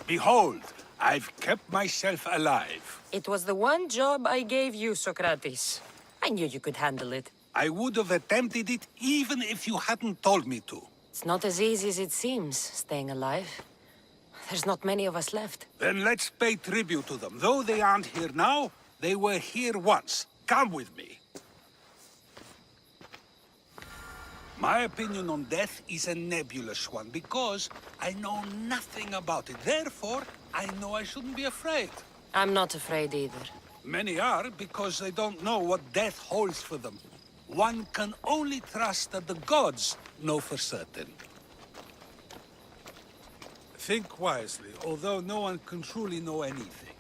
Behold, I've kept myself alive. It was the one job I gave you, Socrates. I knew you could handle it. I would have attempted it even if you hadn't told me to. It's not as easy as it seems, staying alive. There's not many of us left. Then let's pay tribute to them. Though they aren't here now, they were here once. Come with me. My opinion on death is a nebulous one, because I know nothing about it. Therefore, I know I shouldn't be afraid. I'm not afraid either. Many are, because they don't know what death holds for them. One can only trust that the gods know for certain. Think wisely, although no one can truly know anything.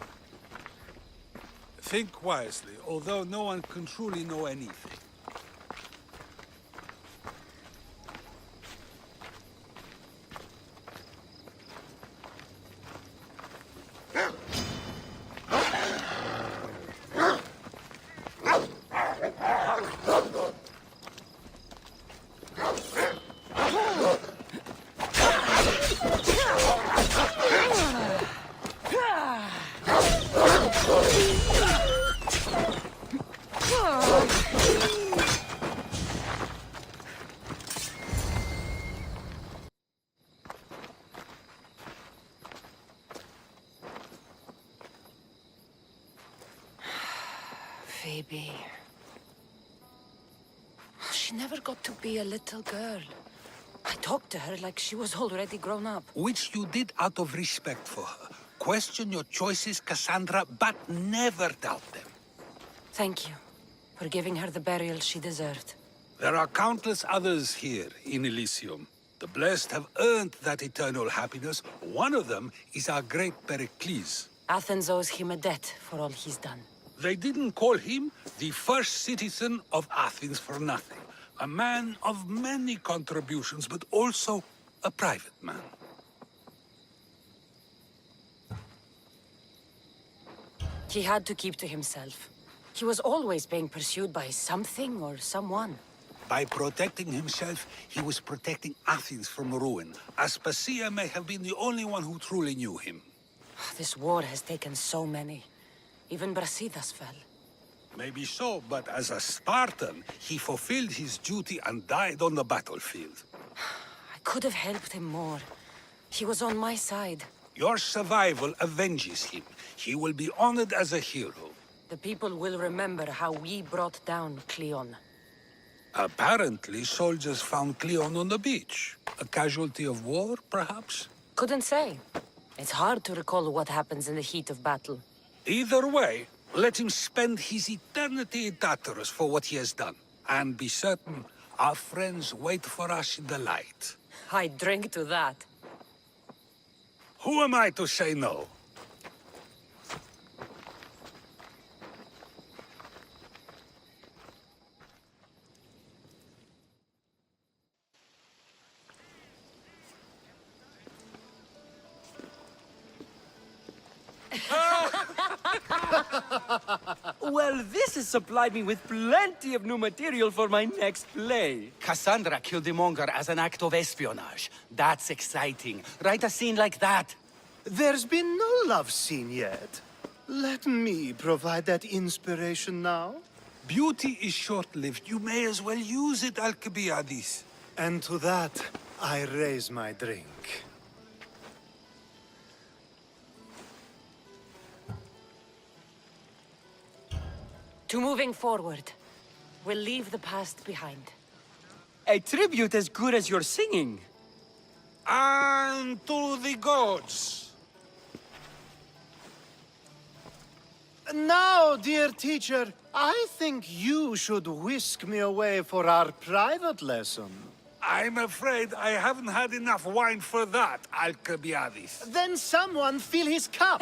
Think wisely, although no one can truly know anything. Phoebe. She never got to be a little girl. I talked to her like she was already grown up. Which you did out of respect for her. Question your choices, Cassandra, but never doubt them. Thank you for giving her the burial she deserved. There are countless others here in Elysium. The blessed have earned that eternal happiness. One of them is our great Pericles. Athens owes him a debt for all he's done. They didn't call him the first citizen of Athens for nothing. A man of many contributions, but also a private man. He had to keep to himself. He was always being pursued by something or someone. By protecting himself, he was protecting Athens from ruin. Aspasia may have been the only one who truly knew him. This war has taken so many. Even Brasidas fell. Maybe so, but as a Spartan, he fulfilled his duty and died on the battlefield. I could have helped him more. He was on my side. Your survival avenges him. He will be honored as a hero. The people will remember how we brought down Cleon. Apparently, soldiers found Cleon on the beach. A casualty of war, perhaps? Couldn't say. It's hard to recall what happens in the heat of battle. Either way, let him spend his eternity in Tartarus for what he has done. And be certain, our friends wait for us in the light. I drink to that. Who am I to say no? Well, this has supplied me with plenty of new material for my next play. Cassandra killed the monger as an act of espionage. That's exciting. Write a scene like that. There's been no love scene yet. Let me provide that inspiration now. Beauty is short-lived. You may as well use it, Alcibiades. And to that, I raise my drink. To moving forward. We'll leave the past behind. A tribute as good as your singing. And to the gods. Now, dear teacher, I think you should whisk me away for our private lesson. I'm afraid I haven't had enough wine for that, Alcibiades. Then someone fill his cup.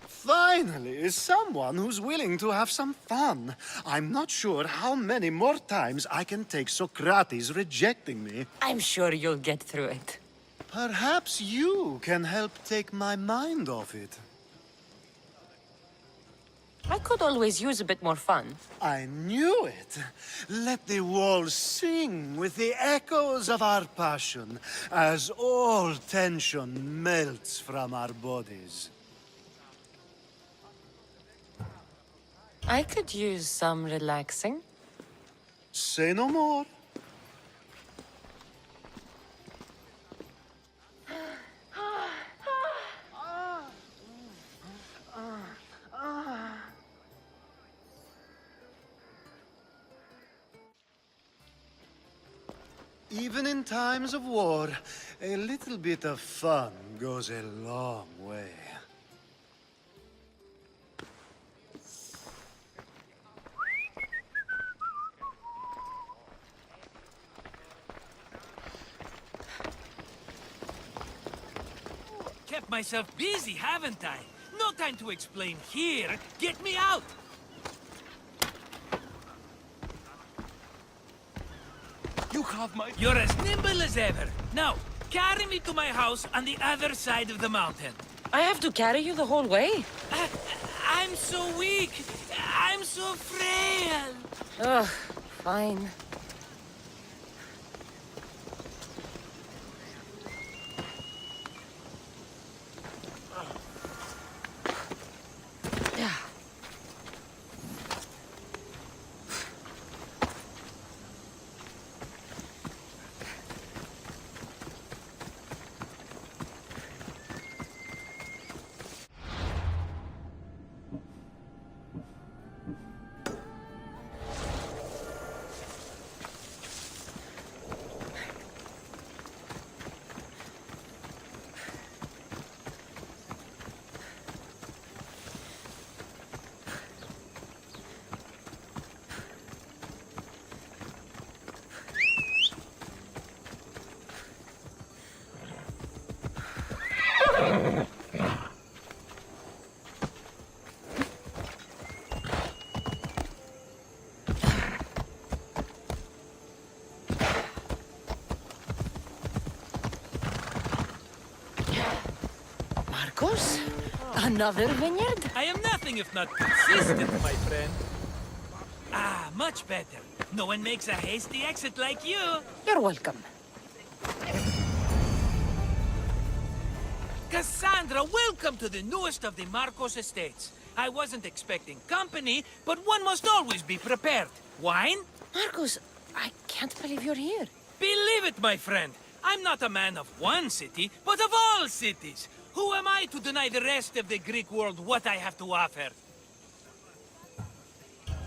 Finally, someone who's willing to have some fun. I'm not sure how many more times I can take Socrates rejecting me. I'm sure you'll get through it. Perhaps you can help take my mind off it. I could always use a bit more fun. I knew it. Let the walls sing with the echoes of our passion as all tension melts from our bodies. I could use some relaxing. Say no more. Even in times of war, a little bit of fun goes a long way. Kept myself busy, haven't I? No time to explain here. Get me out! You have my... You're as nimble as ever. Now, carry me to my house on the other side of the mountain. I have to carry you the whole way? I'm so weak. I'm so frail. Ugh, fine. Yeah. Markos? Another vineyard? I am nothing if not consistent, my friend. Ah, much better. No one makes a hasty exit like you. You're welcome. Cassandra, welcome to the newest of the Markos estates. I wasn't expecting company, but one must always be prepared. Wine? Markos, I can't believe you're here. Believe it, my friend. I'm not a man of one city, but of all cities. Who am I to deny the rest of the Greek world what I have to offer?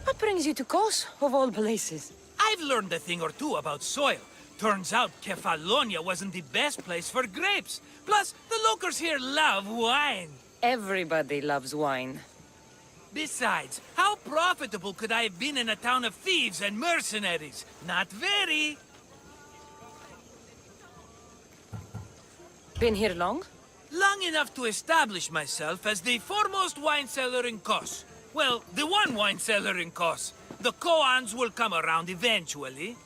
What brings you to Kos, of all places? I've learned a thing or two about soil. Turns out Kefalonia wasn't the best place for grapes. Plus, the locals here love wine. Everybody loves wine. Besides, how profitable could I have been in a town of thieves and mercenaries? Not very. Been here long? Long enough to establish myself as the foremost wine seller in Kos. Well, the one wine seller in Kos. The koans will come around eventually.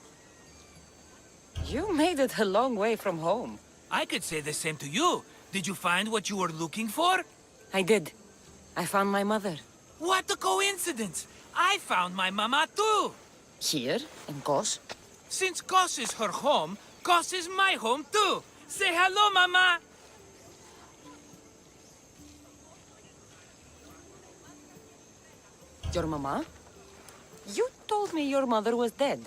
You made it a long way from home. I could say the same to you. Did you find what you were looking for? I did. I found my mother. What a coincidence! I found my mama too! Here, in Kos? Since Kos is her home, Kos is my home too! Say hello, mama! Your mama? You told me your mother was dead.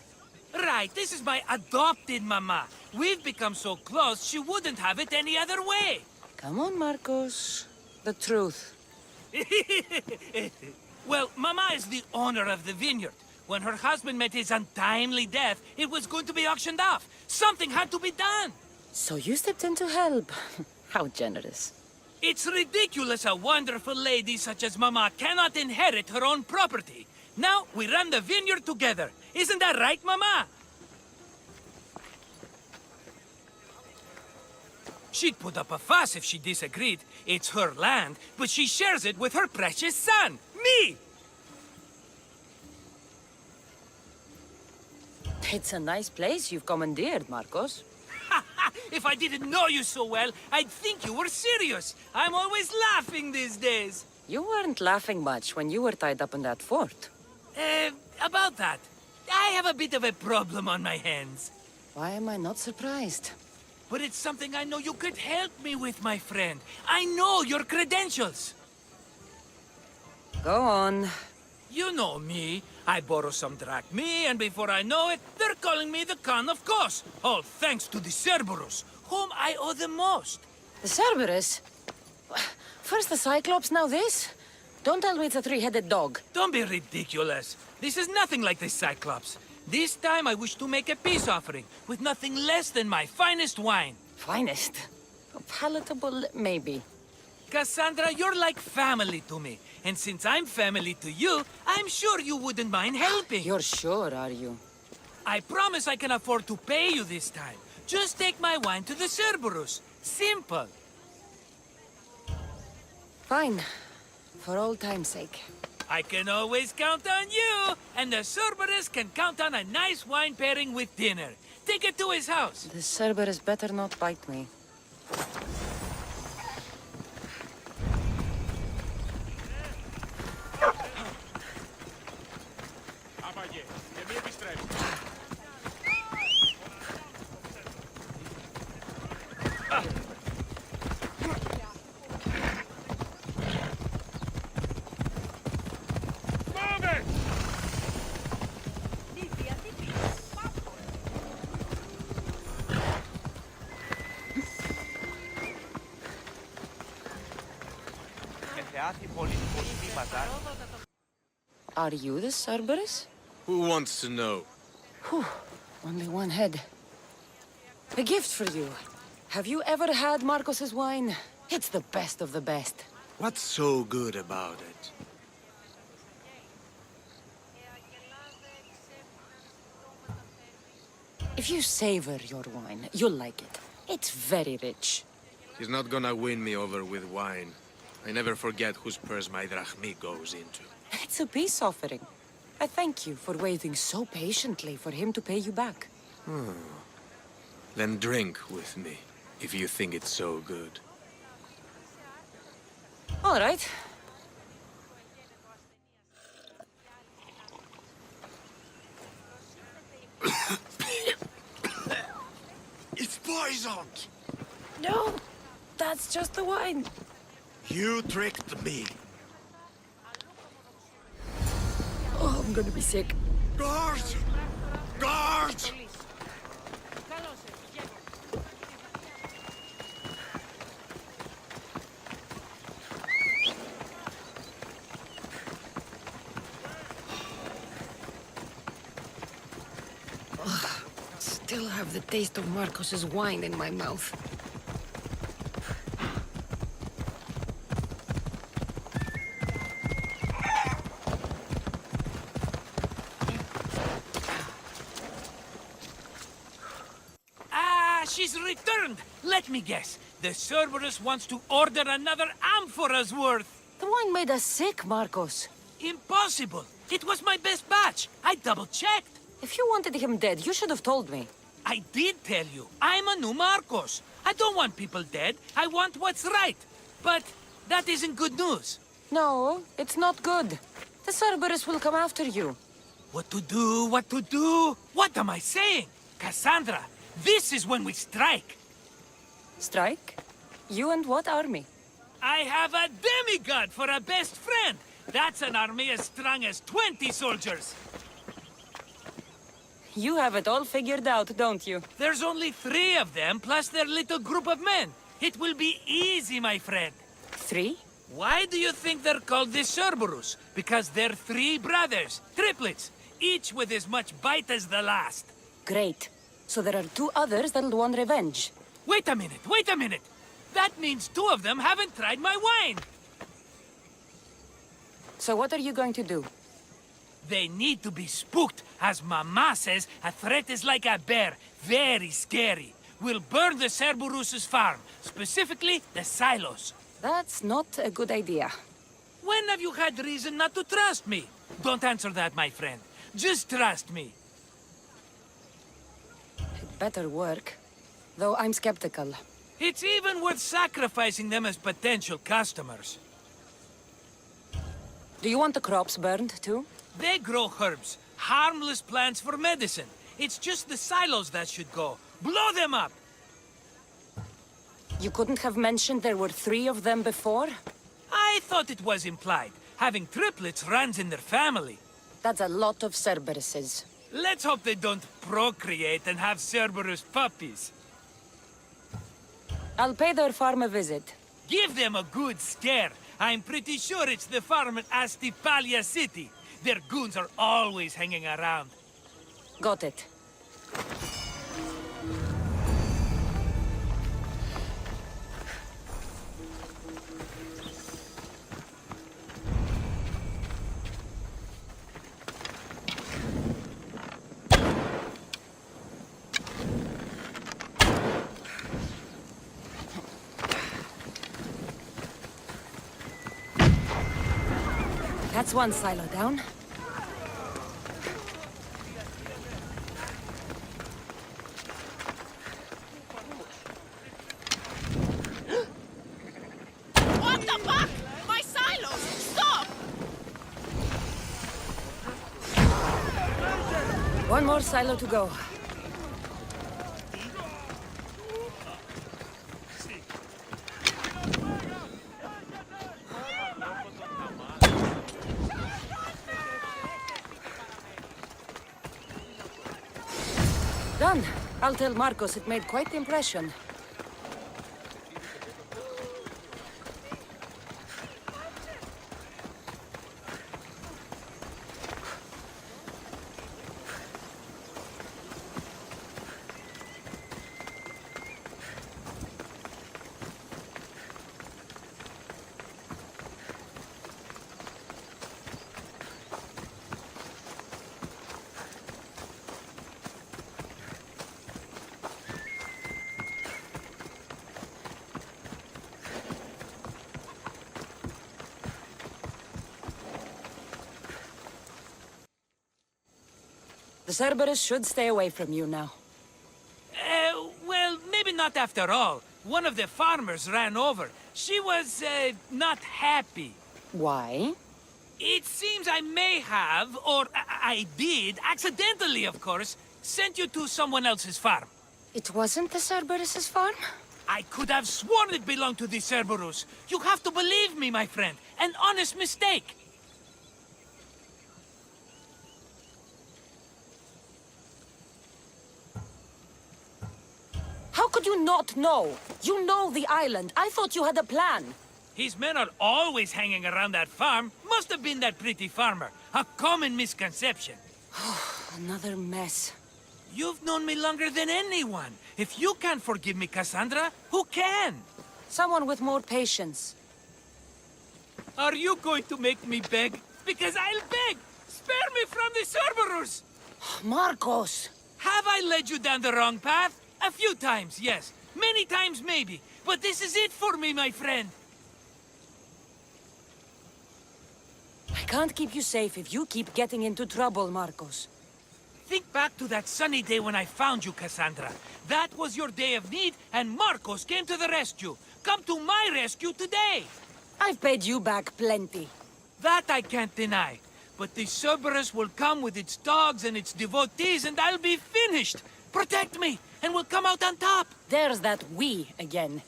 Right, this is my adopted mama. We've become so close, she wouldn't have it any other way. Come on, Markos. The truth. Well, mama is the owner of the vineyard. When her husband met his untimely death, it was going to be auctioned off. Something had to be done. So you stepped in to help. How generous. It's ridiculous a wonderful lady such as mama cannot inherit her own property. Now we run the vineyard together. Isn't that right, mama? She'd put up a fuss if she disagreed. It's her land, but she shares it with her precious son, me! It's a nice place you've commandeered, Markos. If I didn't know you so well, I'd think you were serious. I'm always laughing these days. You weren't laughing much when you were tied up in that fort. About that, I have a bit of a problem on my hands. Why am I not surprised? But it's something I know you could help me with, my friend. I know your credentials. Go on. You know me. I borrow some drachmi, and before I know it, they're calling me the Khan of Kos. All thanks to the Cerberus, whom I owe the most. The Cerberus? First the Cyclops, now this? Don't tell me it's a three-headed dog. Don't be ridiculous. This is nothing like the Cyclops. This time I wish to make a peace offering with nothing less than my finest wine. Finest? Palatable, maybe. Cassandra, you're like family to me. And since I'm family to you, I'm sure you wouldn't mind helping. You're sure, are you? I promise I can afford to pay you this time. Just take my wine to the Cerberus. Simple. Fine. For old time's sake. I can always count on you, and the Cerberus can count on a nice wine pairing with dinner. Take it to his house. The Cerberus better not bite me. Are you the Cerberus? Who wants to know? Whew, only one head. A gift for you. Have you ever had Markos's wine? It's the best of the best. What's so good about it? If you savor your wine, you'll like it. It's very rich. He's not gonna win me over with wine. I never forget whose purse my drachmi goes into. It's a peace offering. I thank you for waiting so patiently for him to pay you back. Then drink with me, if you think it's so good. All right. It's poisoned! No, that's just the wine. You tricked me. Oh, I'm gonna be sick. Guard! Guard! Still have the taste of Markos's wine in my mouth. She's returned! Let me guess. The Cerberus wants to order another amphora's worth. The wine made us sick, Markos. Impossible! It was my best batch. I double-checked. If you wanted him dead, you should have told me. I did tell you. I'm a new Markos. I don't want people dead. I want what's right. But that isn't good news. No, it's not good. The Cerberus will come after you. What to do? What to do? What am I saying? Cassandra, this is when we strike. Strike? You and what army? I have a demigod for a best friend. That's an army as strong as 20 soldiers. You have it all figured out, don't you? There's only 3 of them, plus their little group of men. It will be easy, my friend. 3? Why do you think they're called the Cerberus? Because they're 3 brothers, triplets, each with as much bite as the last. Great. So there are 2 others that'll want revenge. Wait a minute, wait a minute! That means 2 of them haven't tried my wine! So what are you going to do? They need to be spooked. As Mama says, a threat is like a bear. Very scary. We'll burn the Cerberus's farm, specifically the silos. That's not a good idea. When have you had reason not to trust me? Don't answer that, my friend. Just trust me. It better work. Though I'm skeptical. It's even worth sacrificing them as potential customers. Do you want the crops burned, too? They grow herbs, harmless plants for medicine. It's just the silos that should go. Blow them up! You couldn't have mentioned there were 3 of them before? I thought it was implied. Having triplets runs in their family. That's a lot of Cerberuses. Let's hope they don't procreate and have Cerberus puppies. I'll pay their farm a visit. Give them a good scare. I'm pretty sure it's the farm at Astipalia City. Their goons are always hanging around. Got it. That's one silo down. What the fuck? My silos! Stop! One more silo to go. Done. I'll tell Markos it made quite the impression. The Cerberus should stay away from you now. Well, maybe not after all. One of the farmers ran over. She was, not happy. Why? It seems I may have, or I did, accidentally of course, sent you to someone else's farm. It wasn't the Cerberus's farm? I could have sworn it belonged to the Cerberus. You have to believe me, my friend. An honest mistake. How could you not know? You know the island. I thought you had a plan. His men are always hanging around that farm. Must have been that pretty farmer. A common misconception. Another mess. You've known me longer than anyone. If you can't forgive me, Cassandra, who can? Someone with more patience. Are you going to make me beg? Because I'll beg! Spare me from the Cerberus! Markos! Have I led you down the wrong path? A few times, yes. Many times, maybe. But this is it for me, my friend. I can't keep you safe if you keep getting into trouble, Markos. Think back to that sunny day when I found you, Cassandra. That was your day of need, and Markos came to the rescue. Come to my rescue today! I've paid you back plenty. That I can't deny. But the Cerberus will come with its dogs and its devotees, and I'll be finished. Protect me, and we'll come out on top. There's that we again.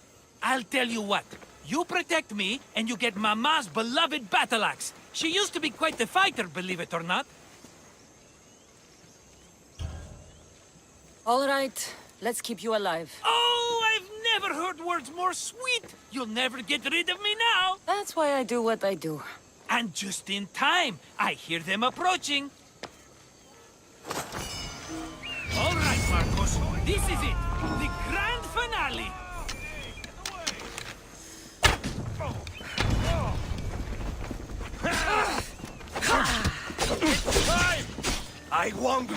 I'll tell you what. You protect me, and you get Mama's beloved battle axe. She used to be quite the fighter, believe it or not. All right, let's keep you alive. Oh, I've never heard words more sweet. You'll never get rid of me now. That's why I do what I do. And just in time. I hear them approaching. All right, Markos. This is it. The grand finale. I won't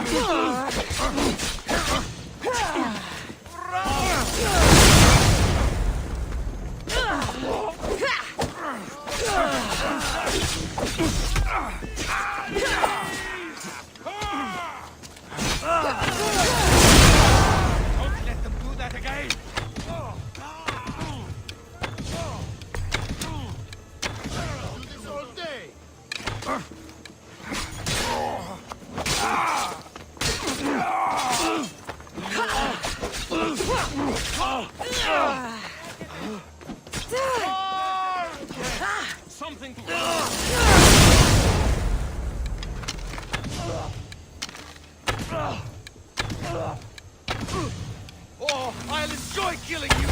Don't let them do that again. Do this all day. Something. Oh, I'll enjoy killing you!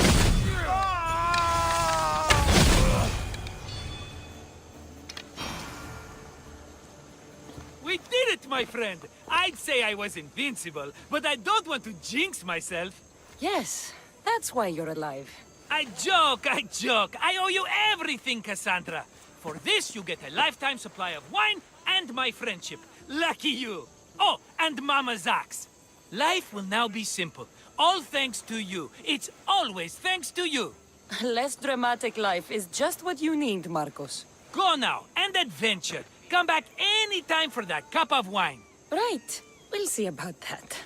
We did it, my friend! I'd say I was invincible, but I don't want to jinx myself. Yes, that's why you're alive. I joke, I joke. I owe you everything, Cassandra. For this, you get a lifetime supply of wine and my friendship. Lucky you. Oh, and Mama's axe. Life will now be simple. All thanks to you. It's always thanks to you. Less dramatic life is just what you need, Markos. Go now, and adventure. Come back anytime for that cup of wine. Right. We'll see about that.